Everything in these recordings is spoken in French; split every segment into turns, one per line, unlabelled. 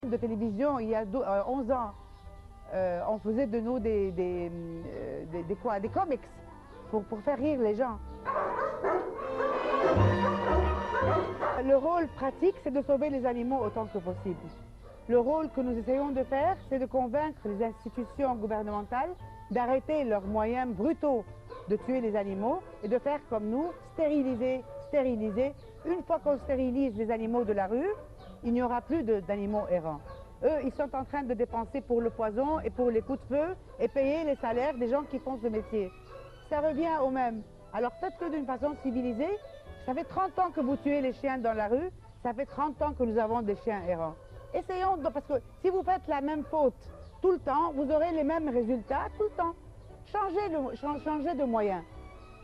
De télévision, il y a 11 ans, on faisait de nous des comics pour faire rire les gens. Le rôle pratique, c'est de sauver les animaux autant que possible. Le rôle que nous essayons de faire, c'est de convaincre les institutions gouvernementales d'arrêter leurs moyens brutaux de tuer les animaux et de faire comme nous, stériliser. Une fois qu'on stérilise les animaux de la rue, il n'y aura plus d'animaux errants. Eux, ils sont en train de dépenser pour le poison et pour les coups de feu et payer les salaires des gens qui font ce métier. Ça revient au même. Alors faites-le d'une façon civilisée. Ça fait 30 ans que vous tuez les chiens dans la rue, ça fait 30 ans que nous avons des chiens errants. Essayons, parce que si vous faites la même faute tout le temps, vous aurez les mêmes résultats tout le temps. Changez de moyen,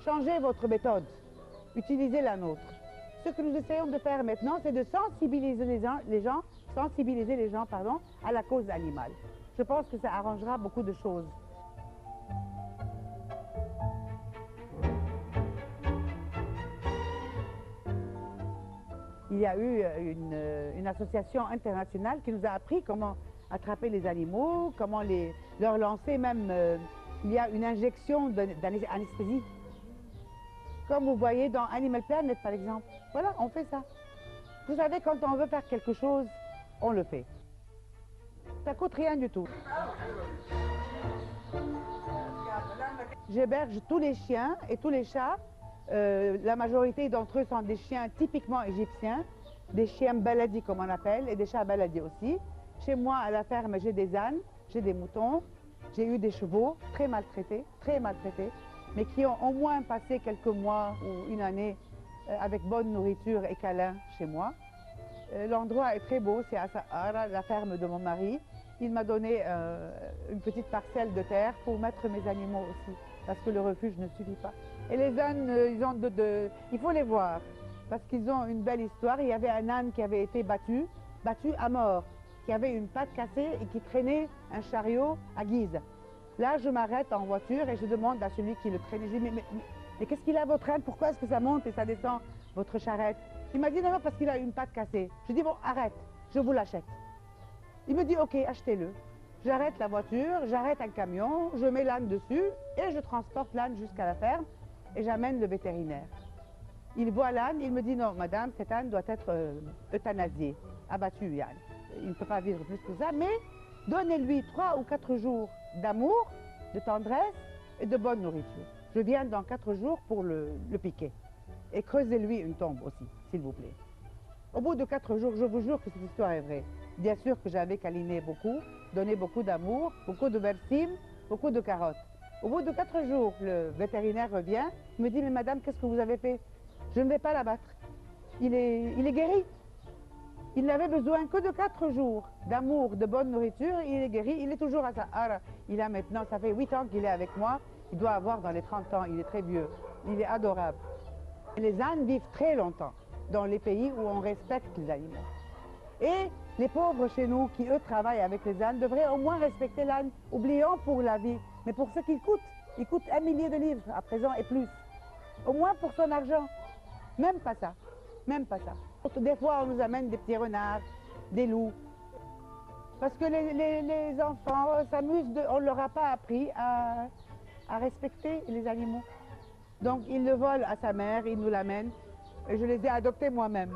changez votre méthode, utilisez la nôtre. Ce que nous essayons de faire maintenant, c'est de sensibiliser les gens à la cause animale. Je pense que ça arrangera beaucoup de choses. Il y a eu une association internationale qui nous a appris comment attraper les animaux, comment leur lancer même, il y a une injection d'anesthésie. Comme vous voyez dans Animal Planet par exemple. Voilà, on fait ça. Vous savez, quand on veut faire quelque chose, on le fait. Ça coûte rien du tout. J'héberge tous les chiens et tous les chats. La majorité d'entre eux sont des chiens typiquement égyptiens, des chiens baladi comme on appelle, et des chats baladi aussi. Chez moi, à la ferme, j'ai des ânes, j'ai des moutons, j'ai eu des chevaux très maltraités, mais qui ont au moins passé quelques mois ou une année avec bonne nourriture et câlin chez moi. L'endroit est très beau, c'est à Sahara, la ferme de mon mari. Il m'a donné une petite parcelle de terre pour mettre mes animaux aussi, parce que le refuge ne suffit pas. Et les ânes, il faut les voir, parce qu'ils ont une belle histoire. Il y avait un âne qui avait été battu à mort, qui avait une patte cassée et qui traînait un chariot à Guise. Là, je m'arrête en voiture et je demande à celui qui le traînait, je dis, mais qu'est-ce qu'il a votre âne? Pourquoi est-ce que ça monte et ça descend, votre charrette? Il m'a dit, non, parce qu'il a une patte cassée. Je dis, bon, arrête, je vous l'achète. Il me dit, ok, achetez-le. J'arrête la voiture, j'arrête un camion, je mets l'âne dessus et je transporte l'âne jusqu'à la ferme et j'amène le vétérinaire. Il voit l'âne, il me dit, non, madame, cet âne doit être euthanasié, abattu, Yann. Il ne peut pas vivre plus que ça, mais donnez-lui 3 ou 4 jours d'amour, de tendresse et de bonne nourriture. Je viens dans 4 jours pour le piquer. Et creusez-lui une tombe aussi, s'il vous plaît. Au bout de 4 jours, je vous jure que cette histoire est vraie. Bien sûr que j'avais câliné beaucoup, donné beaucoup d'amour, beaucoup de bercines, beaucoup de carottes. Au bout de 4 jours, le vétérinaire revient, il me dit, mais madame, qu'est-ce que vous avez fait? Je ne vais pas l'abattre. Il est guéri. Il n'avait besoin que de 4 jours d'amour, de bonne nourriture, il est guéri. Il est toujours à Sahara. Il a maintenant, ça fait 8 ans qu'il est avec moi. Il doit avoir dans les 30 ans, il est très vieux. Il est adorable. Les ânes vivent très longtemps dans les pays où on respecte les animaux. Et les pauvres chez nous qui, eux, travaillent avec les ânes, devraient au moins respecter l'âne. Oublions pour la vie, mais pour ce qu'il coûte. Il coûte 1 millier de livres à présent et plus. Au moins pour son argent. Même pas ça. Même pas ça. Des fois, on nous amène des petits renards, des loups. Parce que les enfants s'amusent, on ne leur a pas appris à respecter les animaux. Donc, ils le volent à sa mère, ils nous l'amènent. Et je les ai adoptés moi-même.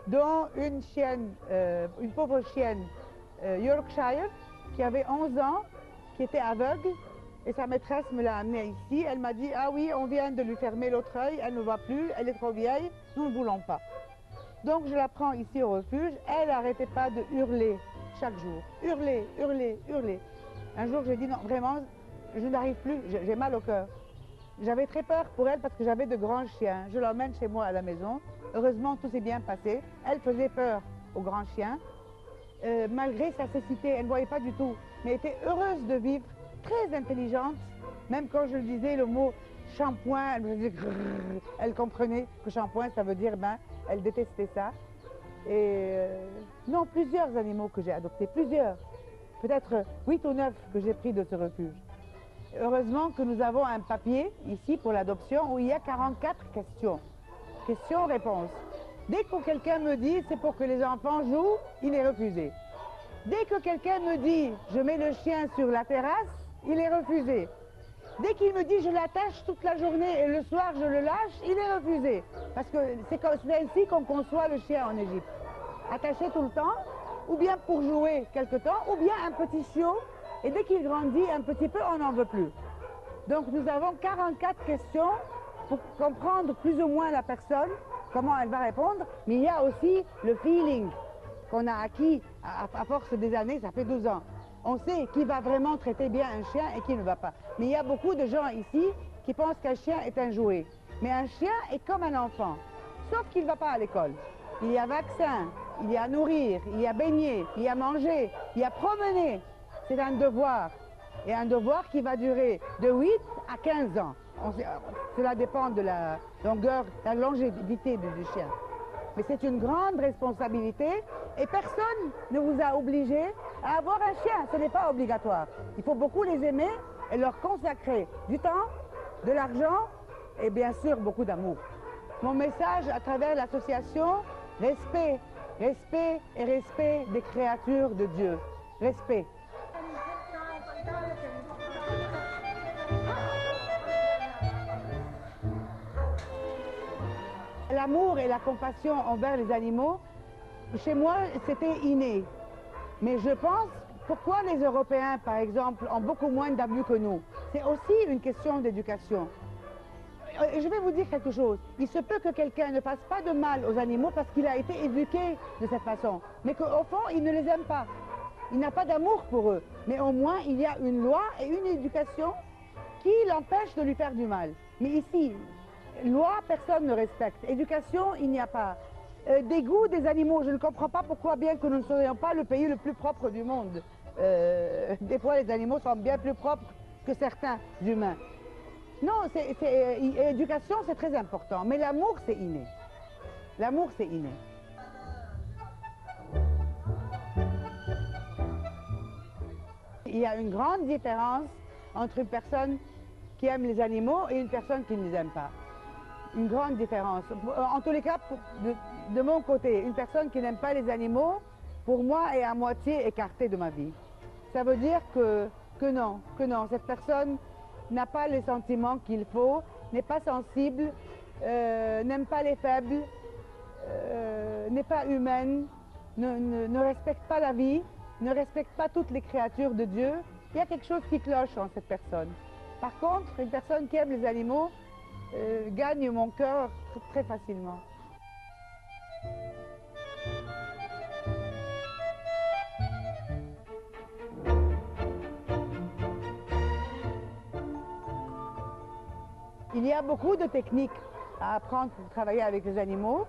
Dont une chienne, une pauvre chienne Yorkshire, qui avait 11 ans, qui était aveugle. Et sa maîtresse me l'a amenée ici. Elle m'a dit, ah oui, on vient de lui fermer l'autre œil, elle ne voit plus, elle est trop vieille, nous ne voulons pas. Donc je la prends ici au refuge. Elle n'arrêtait pas de hurler chaque jour. Hurler, hurler, hurler. Un jour, j'ai dit, non, vraiment, je n'arrive plus, j'ai mal au cœur. J'avais très peur pour elle parce que j'avais de grands chiens. Je l'emmène chez moi à la maison. Heureusement, tout s'est bien passé. Elle faisait peur aux grands chiens. Malgré sa cécité, elle ne voyait pas du tout, mais était heureuse de vivre, très intelligente. Même quand je lui disais le mot shampoing, elle me disait grrr, elle comprenait que shampoing, ça veut dire bain. Elle détestait ça. Et non, plusieurs animaux que j'ai adoptés, plusieurs. Peut-être 8 ou 9 que j'ai pris de ce refuge. Heureusement que nous avons un papier ici pour l'adoption où il y a 44 questions. Questions-réponses. Dès que quelqu'un me dit c'est pour que les enfants jouent, il est refusé. Dès que quelqu'un me dit « je mets le chien sur la terrasse », il est refusé. Dès qu'il me dit « je l'attache toute la journée et le soir je le lâche », il est refusé. Parce que c'est ainsi qu'on conçoit le chien en Égypte. Attaché tout le temps, ou bien pour jouer quelque temps, ou bien un petit chiot, et dès qu'il grandit un petit peu, on n'en veut plus. Donc nous avons 44 questions pour comprendre plus ou moins la personne, comment elle va répondre, mais il y a aussi le feeling qu'on a acquis à force des années, ça fait 12 ans. On sait qui va vraiment traiter bien un chien et qui ne va pas. Mais il y a beaucoup de gens ici qui pensent qu'un chien est un jouet. Mais un chien est comme un enfant, sauf qu'il ne va pas à l'école. Il y a vaccin, il y a nourrir, il y a baigner, il y a manger, il y a promener. C'est un devoir. Et un devoir qui va durer de 8 à 15 ans. Cela dépend de la longueur, la longévité du chien. Mais c'est une grande responsabilité et personne ne vous a obligé à avoir un chien. Ce n'est pas obligatoire. Il faut beaucoup les aimer et leur consacrer du temps, de l'argent et bien sûr beaucoup d'amour. Mon message à travers l'association, respect, respect et respect des créatures de Dieu. Respect. L'amour et la compassion envers les animaux, chez moi, c'était inné. Mais je pense, pourquoi les Européens, par exemple, ont beaucoup moins d'abus que nous? C'est aussi une question d'éducation. Je vais vous dire quelque chose. Il se peut que quelqu'un ne fasse pas de mal aux animaux parce qu'il a été éduqué de cette façon. Mais qu'au fond, il ne les aime pas. Il n'a pas d'amour pour eux. Mais au moins, il y a une loi et une éducation qui l'empêche de lui faire du mal. Mais ici, loi, personne ne respecte. Éducation, il n'y a pas. Dégoût des animaux, je ne comprends pas pourquoi, bien que nous ne soyons pas le pays le plus propre du monde. Des fois, les animaux sont bien plus propres que certains humains. Non, éducation, c'est très important. Mais l'amour, c'est inné. L'amour, c'est inné. Il y a une grande différence entre une personne qui aime les animaux et une personne qui ne les aime pas. Une grande différence. En tous les cas, de mon côté, une personne qui n'aime pas les animaux, pour moi, est à moitié écartée de ma vie. Ça veut dire que non, cette personne n'a pas les sentiments qu'il faut, n'est pas sensible, n'aime pas les faibles, n'est pas humaine, ne respecte pas la vie, ne respecte pas toutes les créatures de Dieu. Il y a quelque chose qui cloche en cette personne. Par contre, une personne qui aime les animaux gagne mon cœur très facilement. Il y a beaucoup de techniques à apprendre pour travailler avec les animaux.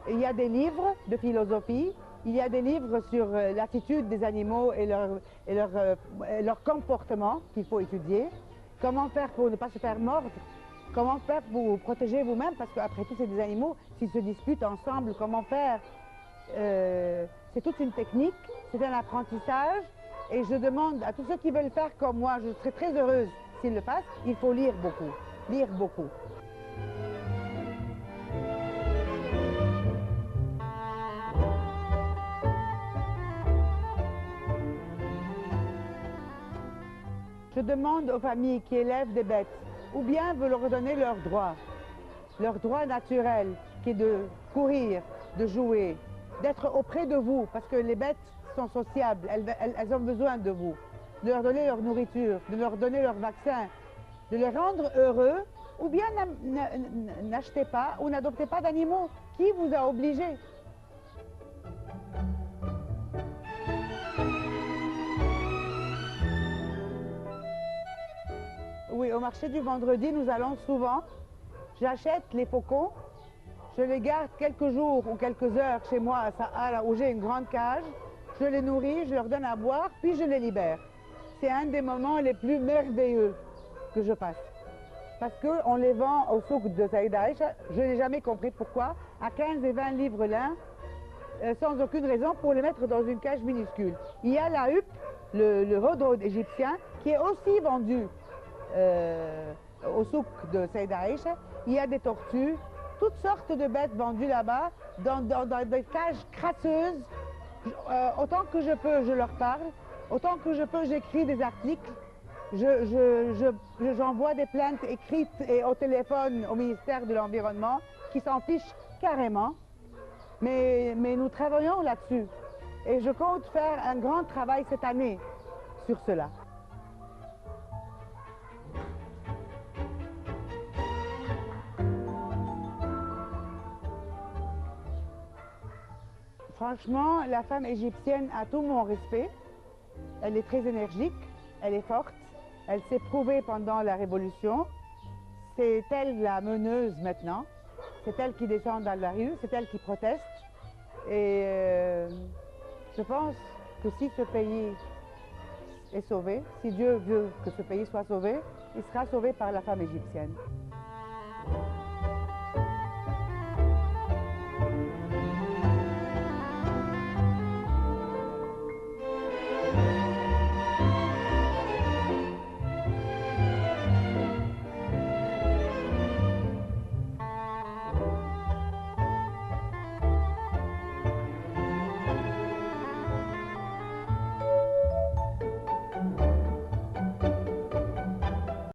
Il y a des livres de philosophie, il y a des livres sur l'attitude des animaux et leur comportement qu'il faut étudier. Comment faire pour ne pas se faire mordre? Comment faire pour vous protéger vous-même? Parce qu'après tout, c'est des animaux, s'ils se disputent ensemble, comment faire? C'est toute une technique, c'est un apprentissage. Et je demande à tous ceux qui veulent faire comme moi, je serai très heureuse s'ils le fassent, il faut lire beaucoup. Lire beaucoup. Je demande aux familles qui élèvent des bêtes, ou bien veulent leur donner leur droit naturel, qui est de courir, de jouer, d'être auprès de vous, parce que les bêtes sont sociables, elles ont besoin de vous, de leur donner leur nourriture, de leur donner leur vaccin, de les rendre heureux, ou bien n'achetez pas ou n'adoptez pas d'animaux. Qui vous a obligé? Oui, au marché du vendredi, nous allons souvent. J'achète les faucons, je les garde quelques jours ou quelques heures chez moi à Sahara, où j'ai une grande cage. Je les nourris, je leur donne à boire, puis je les libère. C'est un des moments les plus merveilleux que je passe. Parce qu'on les vend au souk de Saïd Aïcha, je n'ai jamais compris pourquoi, à 15 et 20 livres l'un, sans aucune raison, pour les mettre dans une cage minuscule. Il y a la huppe, le rodrod égyptien, qui est aussi vendu au souk de Saïd Aïcha. Il y a des tortues, toutes sortes de bêtes vendues là-bas, dans des cages crasseuses, Autant que je peux, je leur parle. Autant que je peux, j'écris des articles. J'envoie des plaintes écrites et au téléphone au ministère de l'Environnement qui s'en fichent carrément. Mais nous travaillons là-dessus. Et je compte faire un grand travail cette année sur cela. Franchement, la femme égyptienne a tout mon respect. Elle est très énergique, elle est forte, elle s'est prouvée pendant la Révolution. C'est elle la meneuse maintenant. C'est elle qui descend dans la rue, c'est elle qui proteste. Et je pense que si ce pays est sauvé, si Dieu veut que ce pays soit sauvé, il sera sauvé par la femme égyptienne.